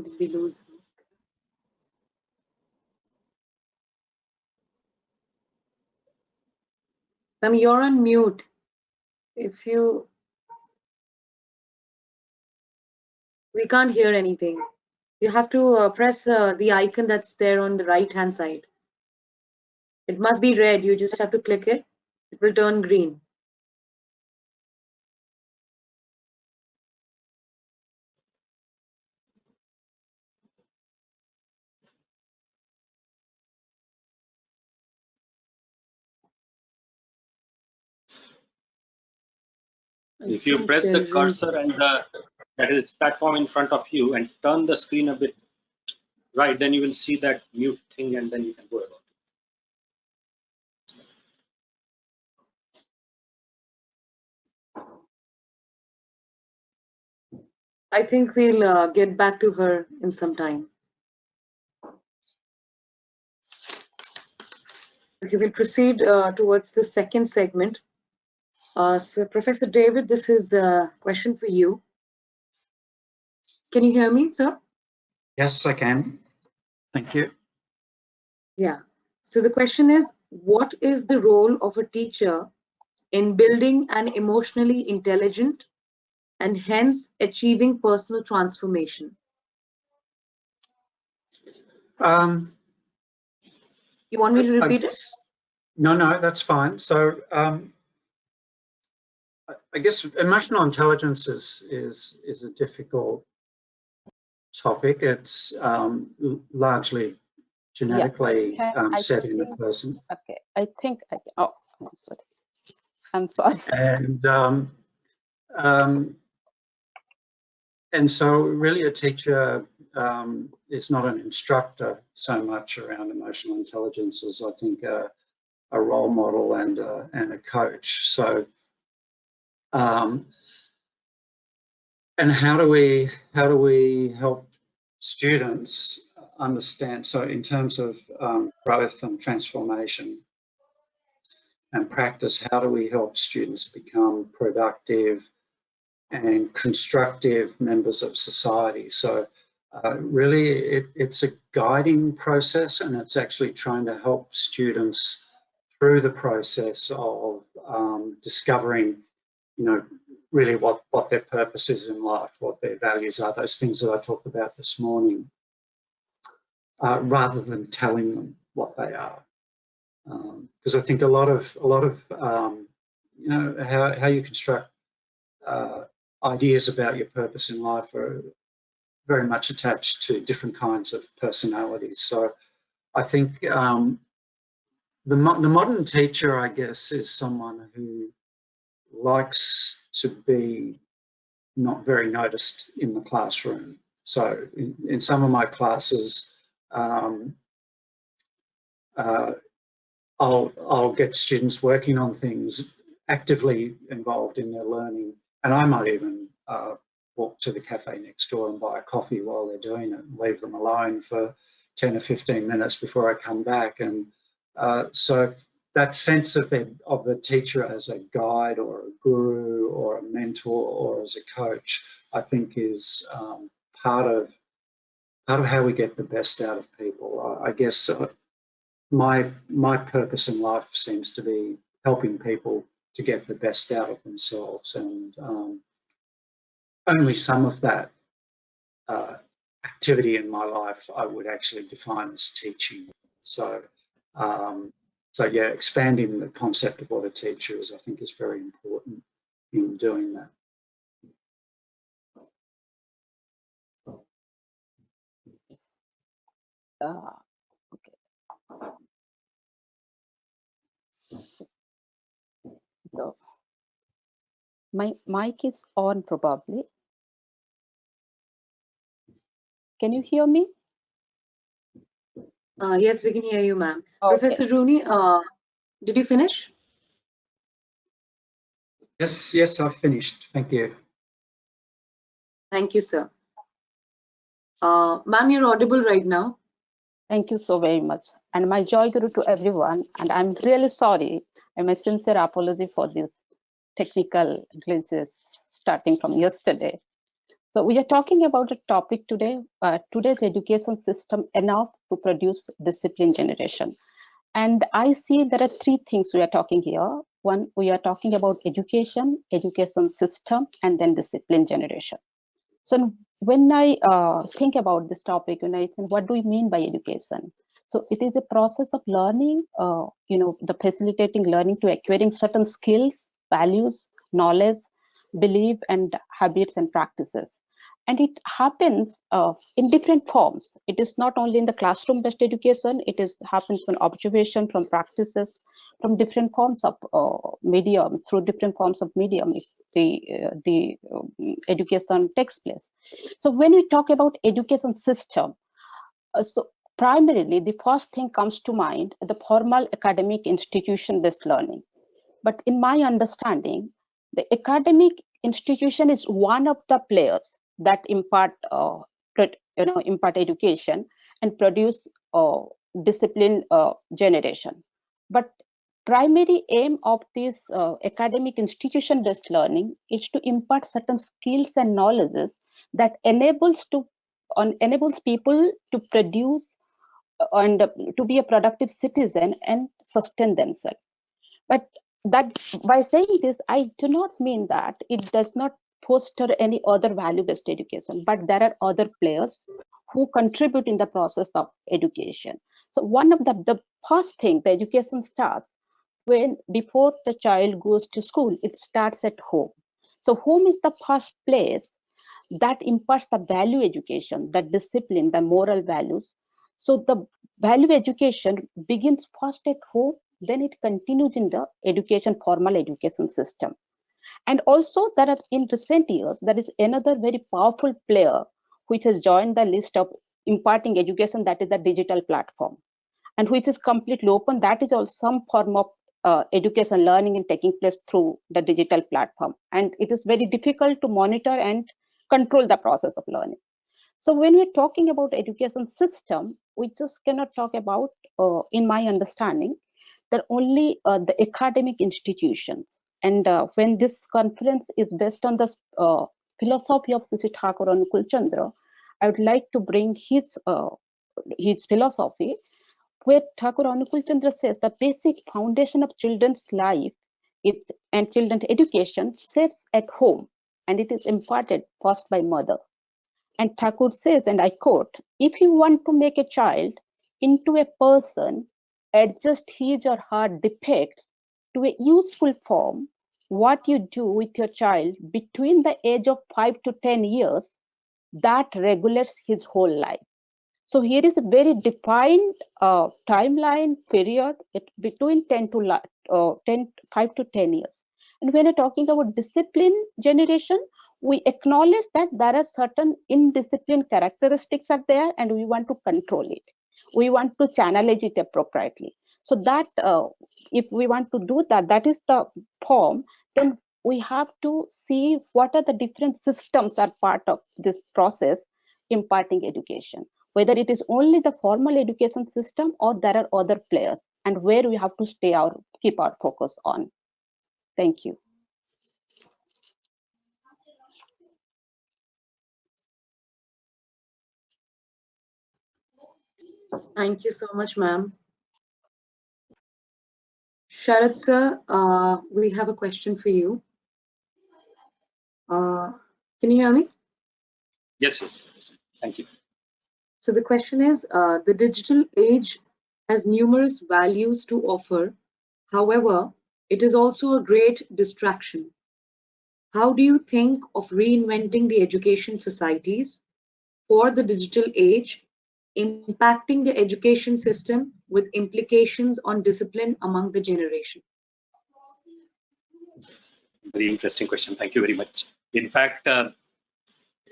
Did we lose? Ma'am, you're on mute. If you, we can't hear anything. You have to press the icon that's there on the right-hand side. It must be red. You just have to click it. It will turn green. If you press the cursor and that is platform in front of you and turn the screen a bit right, then you will see that mute thing and then you can go about it. I think we'll get back to her in some time. Okay, we'll proceed towards the second segment. So Professor David, this is a question for you. Can you hear me, sir? Yes, I can. Thank you. Yeah. So the question is, what is the role of a teacher in building an emotionally intelligent and hence achieving personal transformation? You want me to repeat it? No, that's fine. So I guess emotional intelligence is a difficult topic. It's largely genetically set in a person. Okay, I think. Oh, I'm sorry. And so really a teacher is not an instructor so much around emotional intelligence as I think a role model and a coach. So and how do we help students understand? So in terms of growth and transformation and practice, how do we help students become productive and constructive members of society? So really it's a guiding process, and it's actually trying to help students through the process of discovering, you know, really what their purpose is in life, what their values are, those things that I talked about this morning, rather than telling them what they are. Because I think a lot of you know, how you construct ideas about your purpose in life are very much attached to different kinds of personalities. So I think the modern teacher, I guess, is someone who likes to be not very noticed in the classroom. So in some of my classes, I'll get students working on things, actively involved in their learning, and I might even walk to the cafe next door and buy a coffee while they're doing it and leave them alone for 10 or 15 minutes before I come back. And so that sense of the teacher as a guide or a guru or a mentor or as a coach, I think is part of how we get the best out of people. I guess my purpose in life seems to be helping people to get the best out of themselves, and only some of that activity in my life I would actually define as teaching. So so yeah, expanding the concept of what a teacher is, I think, is very important in doing that. Okay. So my mic is on probably. Can you hear me? Yes, we can hear you, ma'am. Okay. Professor Rooney, did you finish? Yes, I've finished. Thank you. Thank you, sir. Ma'am, you're audible right now. Thank you so very much. And my joy guru to everyone. And I'm really sorry. And my sincere apology for these technical glitches starting from yesterday. So we are talking about a topic today, today's education system enough to produce discipline generation. And I see there are three things we are talking here. One, we are talking about education, education system, and then discipline generation. So when I think about this topic, when I think, what do we mean by education? So it is a process of learning, the facilitating learning to acquiring certain skills, values, knowledge, belief, and habits and practices. And it happens in different forms. It is not only in the classroom-based education, happens from observation, from practices, from different forms of medium, through different forms of medium, if the education takes place. So when we talk about education system, so primarily the first thing comes to mind, the formal academic institution-based learning. But in my understanding, the academic institution is one of the players that impart education and produce discipline generation. But primary aim of this academic institution-based learning is to impart certain skills and knowledges that enables people to produce and to be a productive citizen and sustain themselves. But that by saying this, I do not mean that it does not foster any other value-based education, but there are other players who contribute in the process of education. So one of the first thing, the education starts before the child goes to school, it starts at home. So home is the first place that imparts the value education, the discipline, the moral values. So the value education begins first at home, then it continues in the formal education system. And also there are, in recent years, there is another very powerful player which has joined the list of imparting education, that is the digital platform, and which is completely open. That is also some form of education learning and taking place through the digital platform. And it is very difficult to monitor and control the process of learning. So when we're talking about education system, we just cannot talk about, in my understanding, that only the academic institutions. And when this conference is based on the philosophy of Sri Thakur Anukul Chandra, I would like to bring his philosophy, where Thakur Anukul Chandra says the basic foundation of children's life and children's education sits at home, and it is imparted first by mother. And Thakur says, and I quote, if you want to make a child into a person, adjust his or her defects to a useful form. What you do with your child between the age of 5 to 10 years, that regulates his whole life. So here is a very defined timeline period between 5 to 10 years. And when we're talking about discipline generation, we acknowledge that there are certain indisciplined characteristics are there, and we want to control it. We want to channelize it appropriately. So that if we want to do that, that is the form, then we have to see what are the different systems are part of this process imparting education, whether it is only the formal education system or there are other players, and where we have to keep our focus on. Thank you. Thank you so much, ma'am. Sharad sir, we have a question for you. Can you hear me? Yes. Thank you. So the question is, the digital age has numerous values to offer. However, it is also a great distraction. How do you think of reinventing the education societies for the digital age, impacting the education system with implications on discipline among the generation? Very interesting question. Thank you very much. In fact,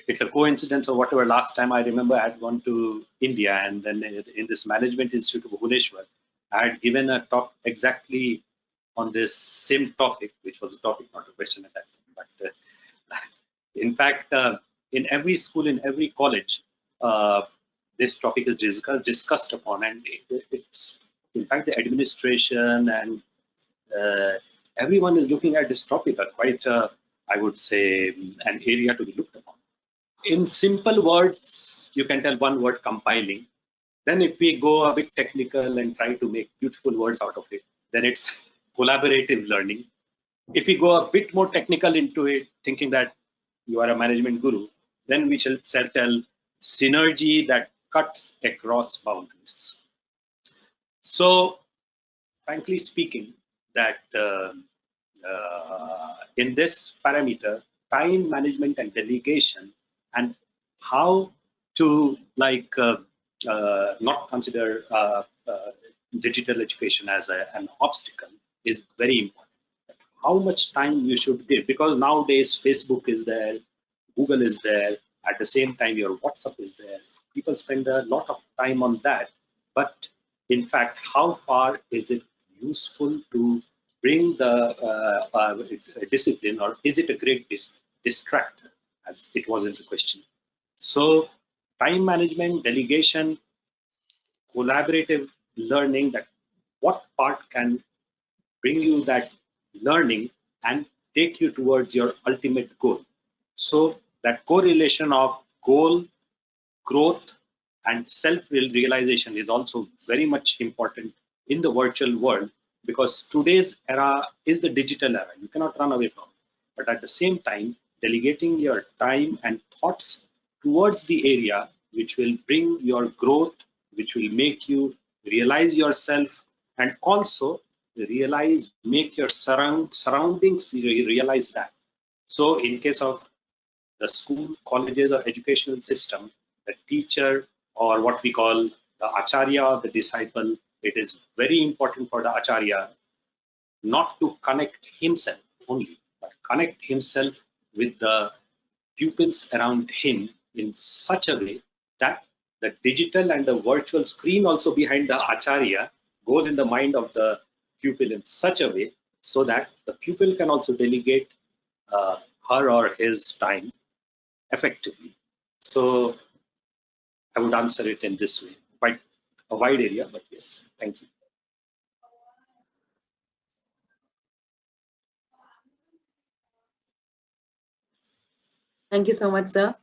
it's a coincidence or whatever. Last time I remember I had gone to India, and then in this management institute of Bhubaneswar, I had given a talk exactly on this same topic, which was a topic, not a question at that time. But in fact, in every school, in every college, this topic is discussed upon, and it's in fact the administration and everyone is looking at this topic quite, I would say, an area to be looked upon. In simple words, you can tell one word: compiling. Then if we go a bit technical and try to make beautiful words out of it, then it's collaborative learning. If we go a bit more technical into it, thinking that you are a management guru, then we shall tell synergy that cuts across boundaries. So, frankly speaking, that in this parameter, time management and delegation, and how to not consider digital education as an obstacle is very important. How much time you should give, because nowadays Facebook is there, Google is there, at the same time your WhatsApp is there. People spend a lot of time on that, but in fact, how far is it useful to bring the discipline, or is it a great distractor, as it was in the question? So time management, delegation, collaborative learning, that what part can bring you that learning and take you towards your ultimate goal. So that correlation of goal, growth, and self-realization is also very much important in the virtual world, because today's era is the digital era. You cannot run away from it. But at the same time, delegating your time and thoughts towards the area which will bring your growth, which will make you realize yourself, and also make your surroundings realize that. So in case of the school, colleges, or educational system, the teacher, or what we call the acharya or the disciple, it is very important for the acharya not to connect himself only, but connect himself with the pupils around him in such a way that the digital and the virtual screen also behind the acharya goes in the mind of the pupil in such a way so that the pupil can also delegate her or his time effectively. So I would answer it in this way. Quite a wide area, but yes, thank you. Thank you so much, sir.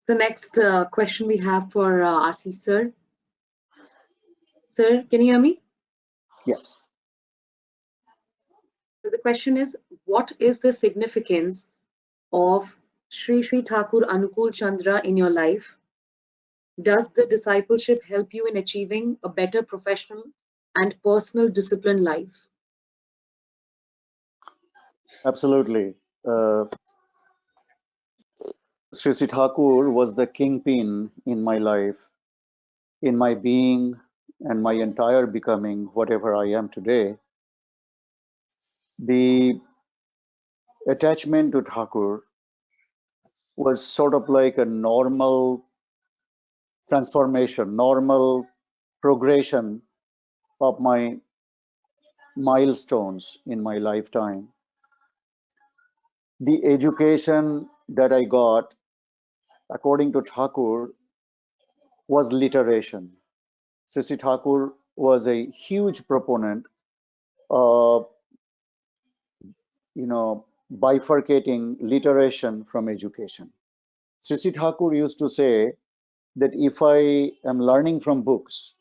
The next question we have for Ashish sir. Sir, can you hear me? Yes. So the question is, what is the significance of Sri Sri Thakur Anukul Chandra in your life? Does the discipleship help you in achieving a better professional and personal discipline life? Absolutely. Sri Sri Thakur was the kingpin in my life, in my being, and my entire becoming, whatever I am today. The attachment to Thakur was sort of like a normal transformation, normal progression of my milestones in my lifetime. The education that I got, according to Thakur, was literation. Sri Sri Thakur was a huge proponent of, bifurcating literation from education. Sri Sri Thakur used to say that if I am learning from books,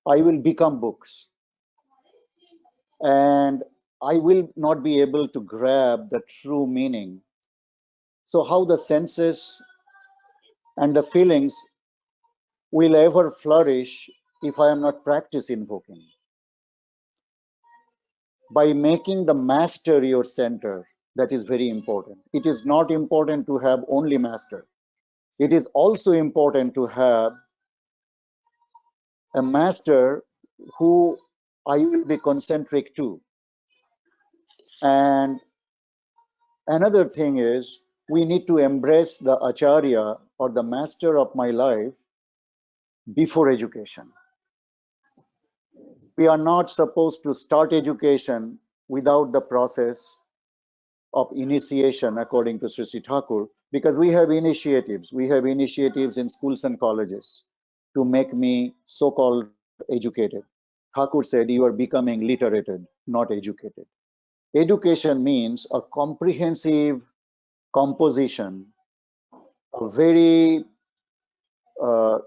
I will become books, and I will not be able to grab the true meaning. So how the senses and the feelings will ever flourish if I am not practice invoking? By making the master your center, that is very important. It is not important to have only master. It is also important to have a master who I will be concentric to. And another thing is, we need to embrace the acharya or the master of my life before education. We are not supposed to start education without the process of initiation, according to Sri Sri Thakur, because we have initiatives. We have initiatives in schools and colleges to make me so-called educated. Thakur said, you are becoming literated, not educated. Education means a comprehensive composition a very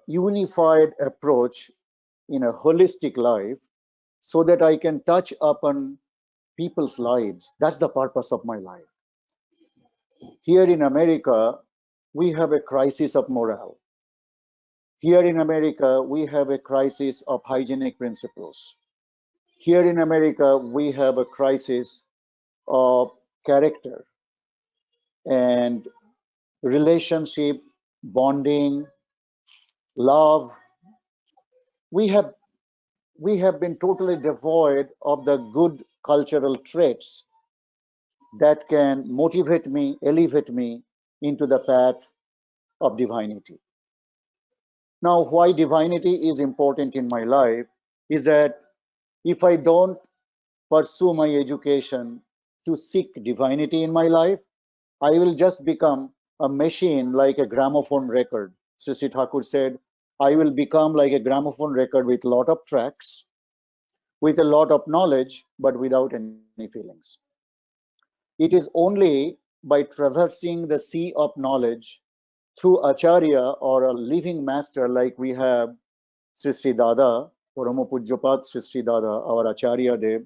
unified approach in a holistic life so that I can touch upon people's lives. That's the purpose of my life. Here in America, we have a crisis of morale. Here in America, we have a crisis of hygienic principles. Here in America, we have a crisis of character and relationship, bonding, love. We have been totally devoid of the good cultural traits that can motivate me, elevate me into the path of divinity. Now, why divinity is important in my life is that if I don't pursue my education to seek divinity in my life, I will just become a machine like a gramophone record. Sri Thakur said, I will become like a gramophone record with a lot of tracks, with a lot of knowledge, but without any feelings. It is only by traversing the sea of knowledge through Acharya or a living master like we have Sri Dada, Parama Pujyapat Sri Dada, our Acharya Dev,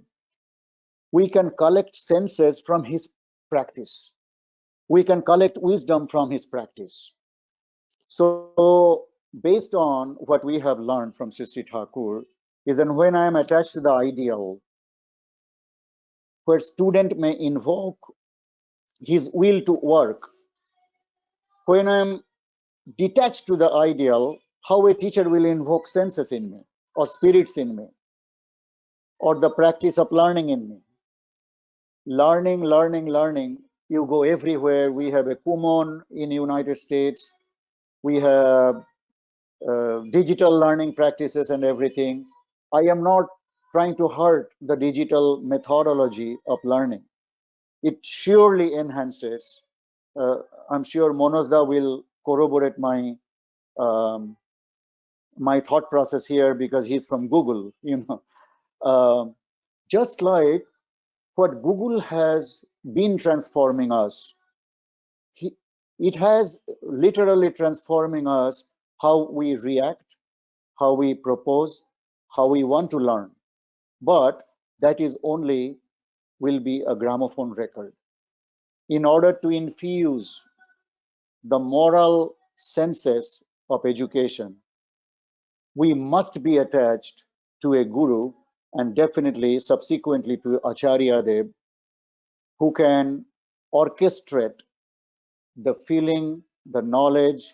we can collect senses from his practice. We can collect wisdom from his practice. So, based on what we have learned from Sri Thakur, is that when I am attached to the ideal, where student may invoke his will to work, when I am detached to the ideal, how a teacher will invoke senses in me, or spirits in me, or the practice of learning in me. Learning, learning, learning. You go everywhere. We have a Kumon in United States. We have digital learning practices and everything. I am not trying to hurt the digital methodology of learning. It surely enhances. I'm sure Monosda will corroborate um, my thought process here because he's from Google. Just like what Google has been transforming us, it has literally transforming us how we react, how we propose, how we want to learn. But that is only will be a gramophone record. In order to infuse the moral senses of education, we must be attached to a guru and definitely subsequently to Acharya Dev, who can orchestrate the feeling, the knowledge,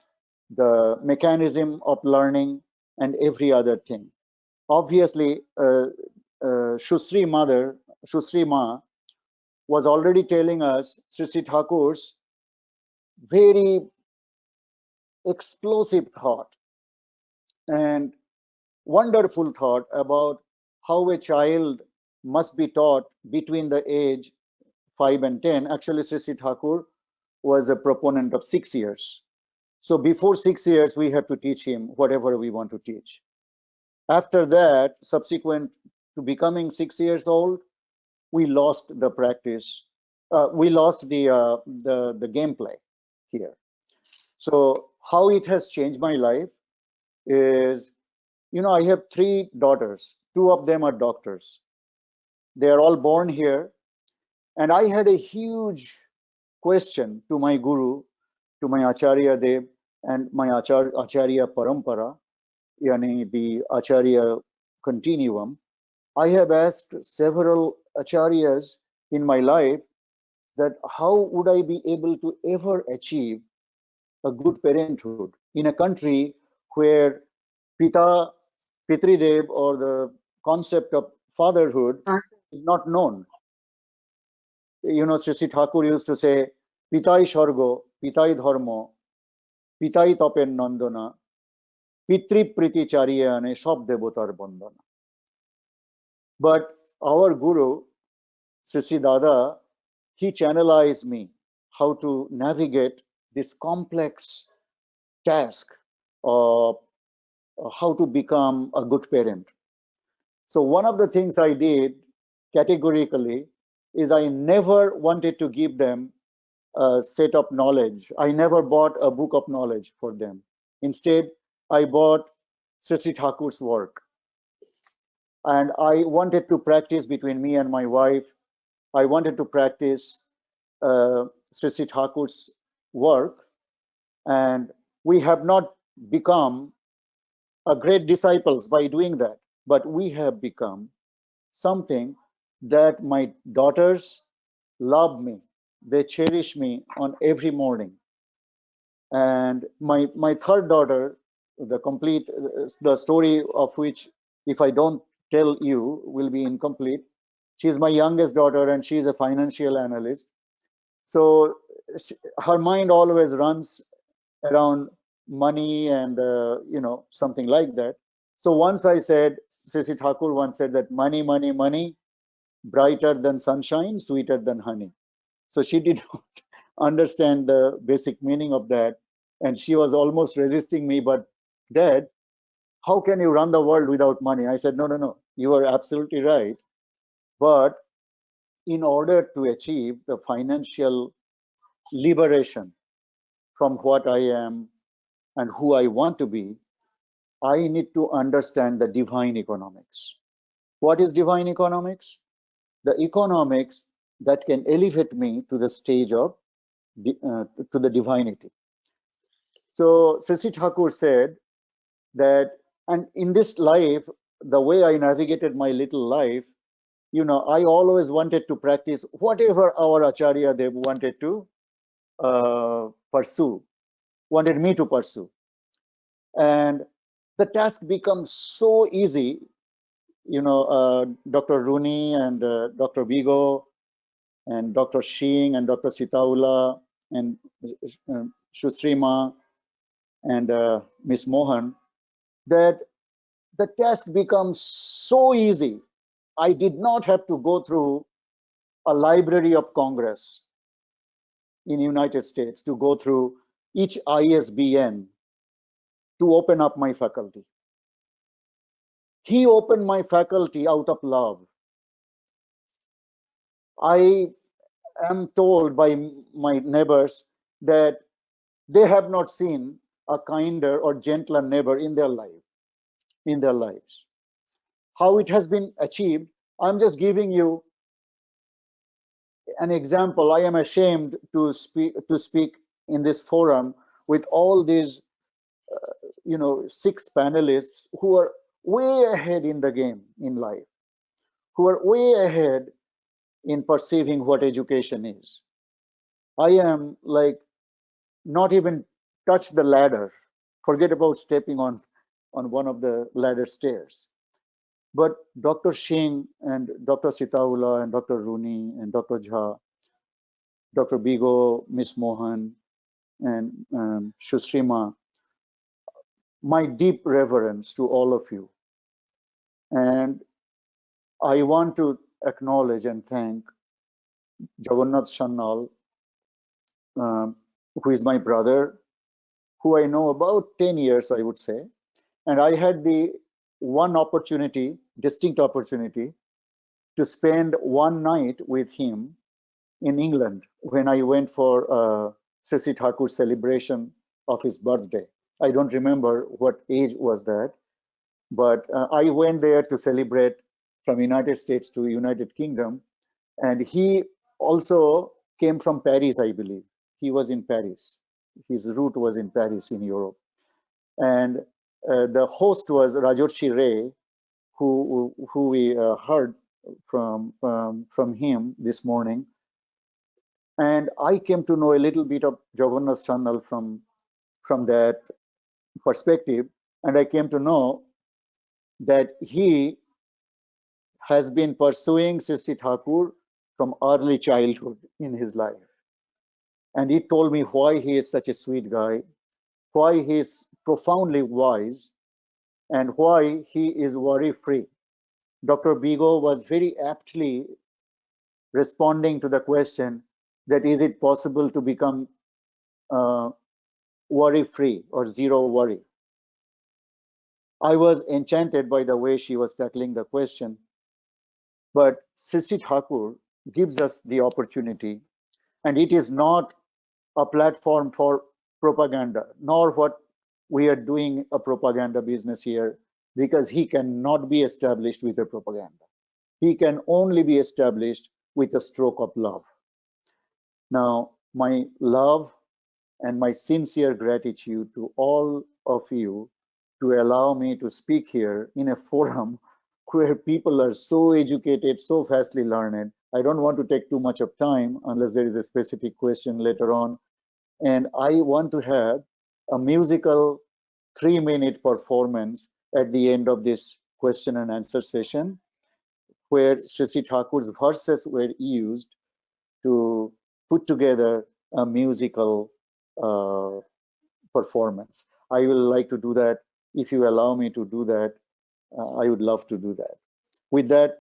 the mechanism of learning, and every other thing. Obviously, Shusri Mother, Shusri Ma, was already telling us Sri Thakur's very explosive thought and wonderful thought about how a child must be taught between the age 5 and 10. Actually, Sri Thakur was a proponent of 6 years. So before 6 years, we have to teach him whatever we want to teach. After that, subsequent to becoming 6 years old, we lost the practice. We lost the gameplay here. So how it has changed my life is, I have 3 daughters. 2 of them are doctors. They are all born here. And I had a huge question to my guru, to my Acharya Dev and my Acharya Parampara, yani the Acharya continuum. I have asked several Acharyas in my life that how would I be able to ever achieve a good parenthood in a country where Pita, Pitridev, or the concept of fatherhood is not known. Sri Thakur used to say, Pitai Shargo, Pitai Dharma, Pitai Topen Nandana, Pitri Priti Chariyane, Shab Devotar Bandana. But our Guru, Sri Dada, he channelized me how to navigate this complex task of how to become a good parent. So one of the things I did categorically is I never wanted to give them set of knowledge. I never bought a book of knowledge for them. Instead, I bought Sri Thakur's work. And I wanted to practice between me and my wife. I wanted to practice Sri Thakur's work. And we have not become a great disciples by doing that, but we have become something that my daughters love me. They cherish me on every morning. And my third daughter, the story of which, if I don't tell you, will be incomplete. She's my youngest daughter, and she's a financial analyst. So her mind always runs around money and something like that. So once I said, Sri Thakur once said that money, money, money, brighter than sunshine, sweeter than honey. So she did not understand the basic meaning of that, and she was almost resisting me. But Dad, how can you run the world without money? I said, no, no, no, you are absolutely right. But in order to achieve the financial liberation from what I am and who I want to be, I need to understand the divine economics. What is divine economics? The economics that can elevate me to the stage of to the divinity. So Sri Thakur said that, and in this life, the way I navigated my little life, I always wanted to practice whatever our Acharya Dev wanted to wanted me to pursue. And the task becomes so easy. Dr. Rooney and Dr. Vigo and Dr. Shing and Dr. Sitaula and Shusrima and Miss Mohan, that the task becomes so easy. I did not have to go through a Library of Congress in United States to go through each ISBN to open up my faculty. He opened my faculty out of love. I am told by my neighbors that they have not seen a kinder or gentler neighbor in their lives. How it has been achieved, I'm just giving you an example. I am ashamed to speak in this forum with all these 6 panelists who are way ahead in the game in life, who are way ahead in perceiving what education is. I am like not even touch the ladder. Forget about stepping on one of the ladder stairs. But Dr. Shing and Dr. Sitaula and Dr. Rooney and Dr. Jha, Dr. Bigo, Miss Mohan, and Shusrima, my deep reverence to all of you. And I want to acknowledge and thank Jagannath Shannal, who is my brother, who I know about 10 years, I would say. And I had the distinct opportunity, to spend one night with him in England when I went for Sri Thakur's celebration of his birthday. I don't remember what age was that, but I went there to celebrate from United States to United Kingdom. And he also came from Paris, I believe. He was in Paris. His route was in Paris in Europe. And the host was Rajorshi Ray, who we heard from him this morning. And I came to know a little bit of Jagannath Sannal from that perspective. And I came to know that he has been pursuing Sri Thakur from early childhood in his life. And he told me why he is such a sweet guy, why he is profoundly wise, and why he is worry-free. Dr. Bigo was very aptly responding to the question that is it possible to become worry-free or zero worry. I was enchanted by the way she was tackling the question. But Sri Thakur gives us the opportunity, and it is not a platform for propaganda, nor what we are doing a propaganda business here, because he cannot be established with a propaganda. He can only be established with a stroke of love. Now, my love and my sincere gratitude to all of you to allow me to speak here in a forum where people are so educated, so vastly learned. I don't want to take too much of time unless there is a specific question later on. And I want to have a musical 3-minute performance at the end of this question and answer session, where Sri Thakur's verses were used to put together a musical performance. I will like to do that. If you allow me to do that, I would love to do that. With that,